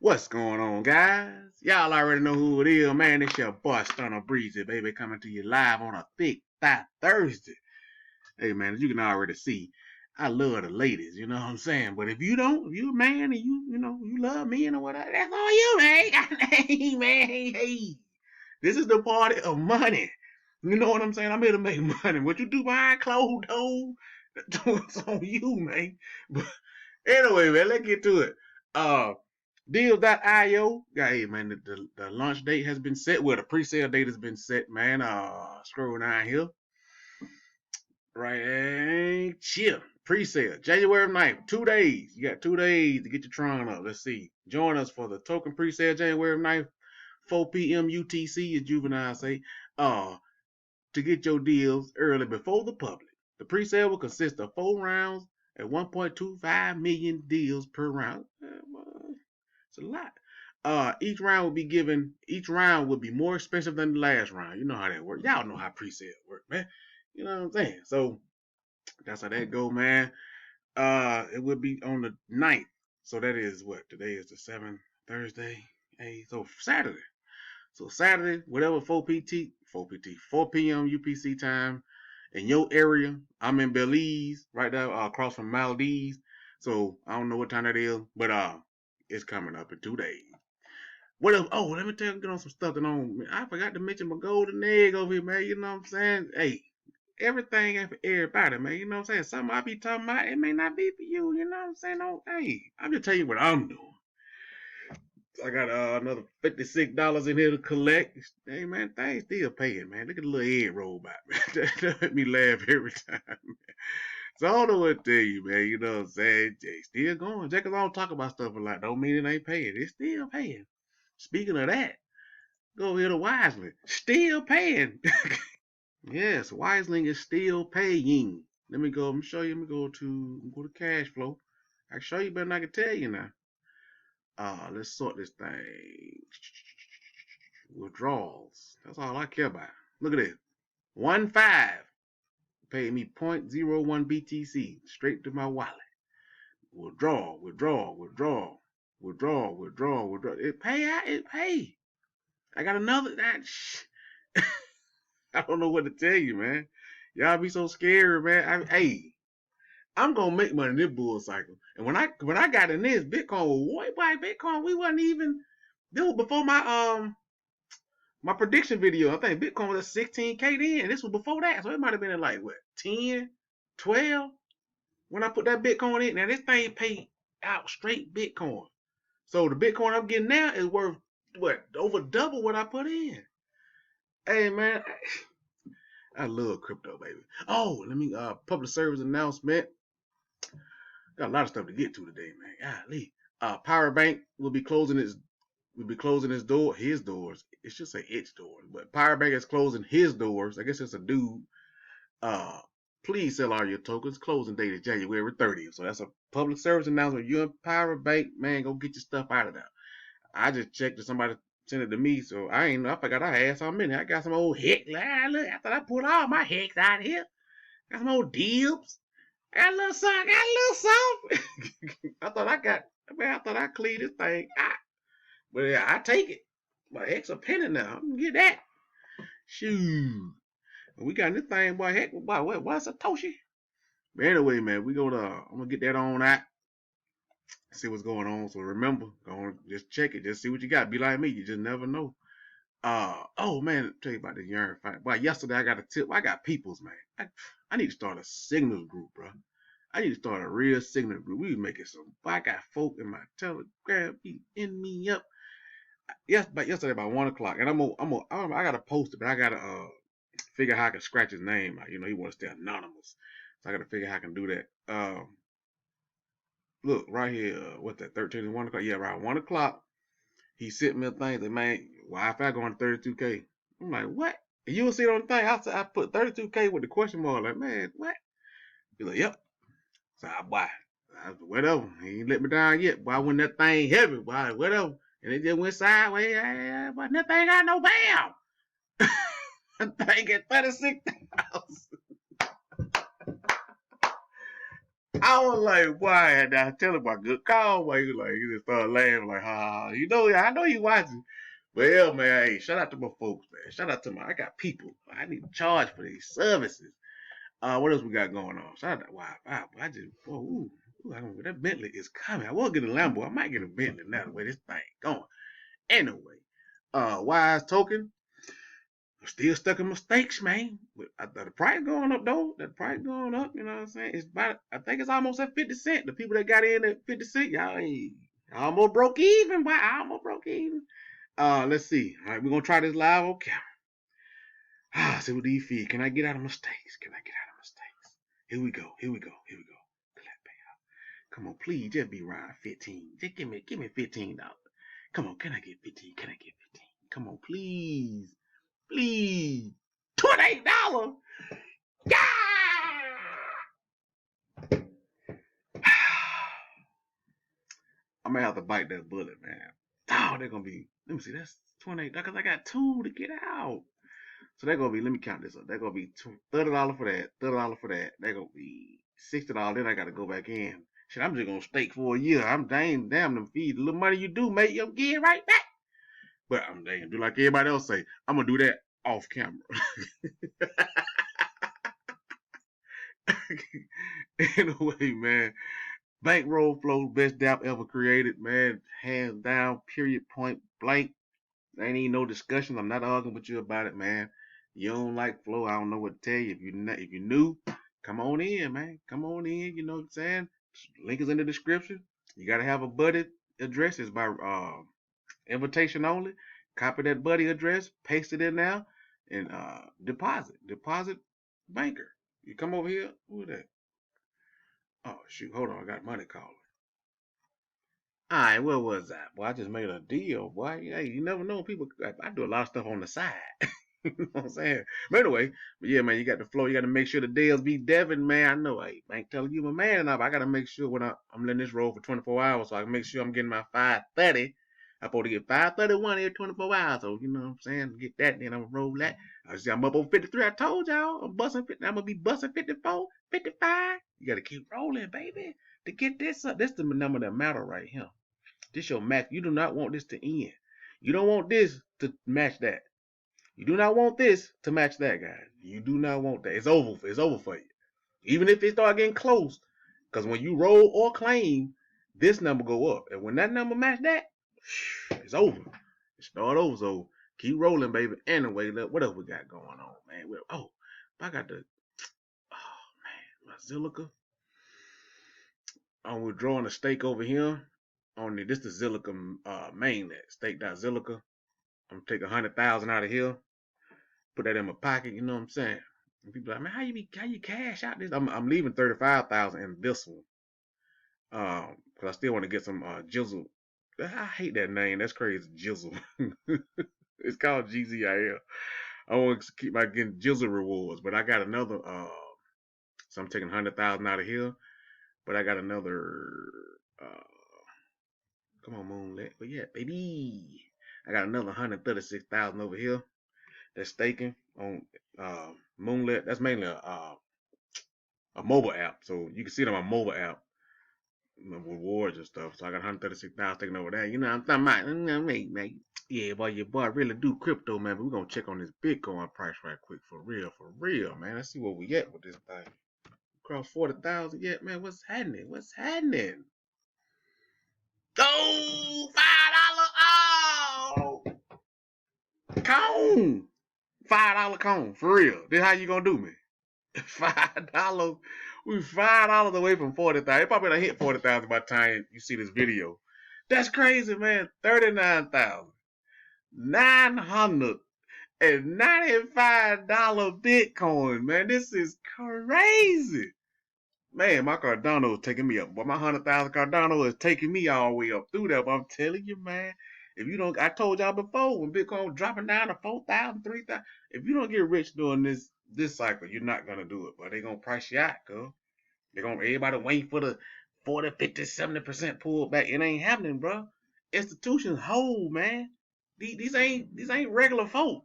What's going on, guys? Y'all already know who it is, man. It's your boy, Stunner Breezy, baby, coming to you live on a Thick Thigh Thursday. Hey, man, as you can already see, I love the ladies, you know what I'm saying? But if you don't, if you're a man and you love men or whatever, that's on you, man. Hey, man, hey. This is the party of money. You know what I'm saying? I'm here to make money. What you do behind closed doors, that's on you, man. But anyway, man, let's get to it. Deals.io. Hey, man, the launch date has been set. Well, the pre-sale date has been set, man. Scroll down here. Right, chill. Pre-sale, January 9th, 2 days. You got 2 days to get your Tron up. Let's see. Join us for the token pre-sale, January 9th, 4 p.m. UTC, as Juvenile say. To get your deals early before the public. The pre-sale will consist of 4 rounds at 1.25 million deals per round. It's a lot. Each round will be more expensive than the last round. You know how that works. Y'all know how pre-sale work, man. You know what I'm saying? So that's how that go, man. It will be on the 9th. So that is what? Today is the 7th, Thursday, 8th. So Saturday. So Saturday, whatever 4 p.m. UPC time in your area. I'm in Belize, right there across from Maldives. So I don't know what time that is, but it's coming up in 2 days. What else? Oh, let me get on some stuff that I forgot to mention my golden egg over here, man. You know what I'm saying? Hey, everything ain't for everybody, man. You know what I'm saying? Something I be talking about, it may not be for you. You know what I'm saying? Oh, hey, I'm just telling you what I'm doing. I got another $56 in here to collect. Hey, man, things still paying, man. Look at the little egg roll back, man. That make me laugh every time, man. So I don't know what to tell you, man. You know what I'm saying? Jay still going. Just because I don't talk about stuff a lot don't mean it ain't paying. It's still paying. Speaking of that, go here to Wiseling. Still paying. Yes, Wiseling is still paying. Let me go. Let me show you. Let me go to cash flow. I can show you better than I can tell you now. Let's sort this thing. Withdrawals. That's all I care about. Look at this. 1.5 paid me 0.01 BTC straight to my wallet. Withdraw. It pay. I got another. I don't know what to tell you, man. Y'all be so scared, man. I'm gonna make money in this bull cycle. And when I got in this, Bitcoin was way back. Bitcoin, we wasn't even. This was before my prediction video. I think Bitcoin was at 16K then. This was before that, so it might have been at like what 10, 12 when I put that Bitcoin in. Now this thing paid out straight Bitcoin. So the Bitcoin I'm getting now is worth what over double what I put in. Hey, man, I love crypto, baby. Oh, let me public service announcement. Got a lot of stuff to get to today, man. Golly. Power Bank will be closing his doors. It should say its doors, but Power Bank is closing his doors. I guess it's a dude. Please sell all your tokens. Closing date is January 30th. So that's a public service announcement. You're in Power Bank, man, go get your stuff out of there. I just checked that somebody sent it to me, so I forgot I had something in there. I got some old hex. Look, I thought I pulled all my hex out of here. Got some old dibs. I got a little something. I thought I cleaned this thing out. But yeah, I take it. My ex a penny now. I'm gonna get that. Shoot. We got this thing, boy. Heck, boy, what's Satoshi? But anyway, man, I'm gonna get that on out. See what's going on. So remember, go on, just check it. Just see what you got. Be like me. You just never know. Oh man, I'll tell you about this yarn fight. Boy, yesterday I got a tip. I got peoples, man. I need to start a signals group, bro. I need to start a real signal group. We making some. I got folk in my Telegram in me up. Yesterday about 1 o'clock, and I gotta post it, but I gotta figure out how I can scratch his name out. You know, he wants to stay anonymous, so I gotta figure out how I can do that. Look right here. What's that? 13 and 1 o'clock. Yeah, around 1 o'clock. He sent me a thing that, man, Wi-Fi going to 32K. I'm like, what? And you will see it on the thing. I put 32K with the question mark. Like, man, what? He's like, yep. So I whatever. He ain't let me down yet. Boy, when that thing heavy, boy, whatever. And it just went sideways. But that thing got no bam. That thing at 36,000. I was like, boy, and I tell him my good call, boy. He just started laughing, like, ha, ha, ha. You know, I know you watching. But yeah, man, hey, shout out to my folks, man. Shout out to I got people. I need to charge for these services. What else we got going on? Shout out to wow, I just, ooh, that Bentley is coming. I will get a Lambo. I might get a Bentley now the way this thing going. Anyway, Wise Token, I'm still stuck in mistakes, man. The price going up though. The price going up. You know what I'm saying? It's about. I think it's almost at 50 cents. The people that got in at 50 cents, y'all ain't almost broke even. Boy, I almost broke even. Let's see. All right, we're gonna try this live. Okay. See what these feed. Can I get out of mistakes? Can I get out of mistakes? Here we go. Here we go. Here we go. Collect payout. Come on, please, just be around 15. Just give me $15. Come on, can I get 15? Can I get 15? Come on, please. Please. $28. Yeah! I may have to bite that bullet, man. Oh, they're gonna be. Let me see. That's 28. Because I got two to get out. So they're gonna be. Let me count this up. They're gonna be $30 for that. $30 for that. They're gonna be $60. Then I gotta go back in. Shit, I'm just gonna stake for a year. I'm damn them feed. The little money you do, mate, you'll get it right back. But I'm gonna do like everybody else say. I'm gonna do that off camera. Anyway, man. Bankroll Flow, best dap ever created, man. Hands down, period, point blank. There ain't even no discussion. I'm not arguing with you about it, man. You don't like Flow, I don't know what to tell you. If you new, come on in, man. Come on in. You know what I'm saying? Link is in the description. You gotta have a buddy address. It's by invitation only. Copy that buddy address, paste it in there, and deposit banker. You come over here. Who is that? Oh shoot, hold on. I got money calling. All right, where was that? Boy, I just made a deal, boy. Hey, you never know. People, I do a lot of stuff on the side. You know what I'm saying? But anyway, yeah, man, you got the flow. You got to make sure the deals be Devin, man. I know I ain't telling you my man enough. I got to make sure when I'm letting this roll for 24 hours so I can make sure I'm getting my 530. I'm supposed to get 531 every 24 hours. So, you know what I'm saying? Get that, then I'm going to roll that. I see I'm up on 53. I told y'all I'm busting 50. I'm going to be busting 54, 55. You got to keep rolling, baby, to get this up. That's the number that matter right here. This your max. You do not want this to end. You don't want this to match that. You do not want this to match that, guys. You do not want that. It's over. It's over for you. Even if it start getting close, because when you roll or claim, this number go up, and when that number match that, it's over. It start over. So keep rolling, baby. Anyway, look, what else we got going on, man? I got the my Zilliqa. I'm withdrawing a stake over here. This the Zilliqa mainnet. Stake.Zilliqa. I'm gonna take 100,000 out of here, put that in my pocket. You know what I'm saying? And people are like, man, how you cash out this? I'm leaving 35,000 in this one. Cause I still want to get some Jizzle. I hate that name. That's crazy, Jizzle. It's called GZIL. I want to keep my getting Jizzle rewards, but I got another. So I'm taking 100,000 out of here, but I got another. Come on, Moonlit. But yeah, baby. I got another 136,000 over here. That's staking on Moonlit. That's mainly a mobile app, so you can see it on my mobile app, rewards and stuff. So I got 136,000 taking over there. You know, I'm talking about, man. Yeah, boy, your boy really do crypto, man. But we're gonna check on this Bitcoin price right quick, for real, man. Let's see what we get with this thing. Cross 40,000 yet, man? What's happening? Go $5. Oh, cone. $5 cone, for real. This how you gonna do me? $5. We $5 away from 40,000. It probably done hit 40,000 by the time you see this video. That's crazy, man. 39,995 Bitcoin, man. This is crazy. Man, my Cardano is taking me up. But my 100,000 Cardano is taking me all the way up through there. But I'm telling you, man, if you don't, I told y'all before, when Bitcoin was dropping down to 4,000, 3,000, if you don't get rich during this cycle, you're not gonna do it. But they're gonna price you out, cuz. Everybody wait for the 40, 50, 70% pullback. It ain't happening, bro. Institutions hold, man. These ain't regular folk.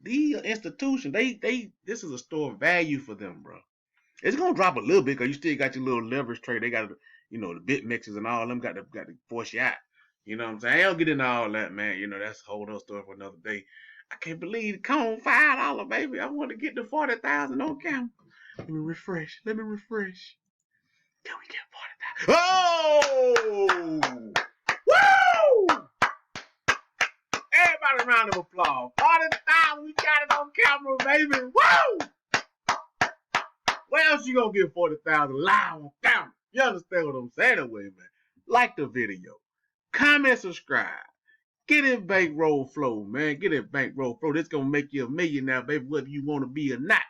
These institutions, this is a store of value for them, bro. It's gonna drop a little bit because you still got your little leverage trade. They got, the bit mixes and all of them got to force you out. You know what I'm saying? I don't get into all that, man. That's a whole other story for another day. I can't believe it. Come on, $5, baby. I want to get to 40,000 on camera. Let me refresh. Can we get 40,000? Oh! Woo! Everybody, round of applause. 40,000. We got it on camera, baby. Woo! Where else you gonna get 40,000 live on camera? You understand what I'm saying? Anyway, man. Like the video. Comment, subscribe. Get in Bankroll Flow, man. Get in Bankroll Flow. This gonna make you a millionaire, baby, whether you want to be or not.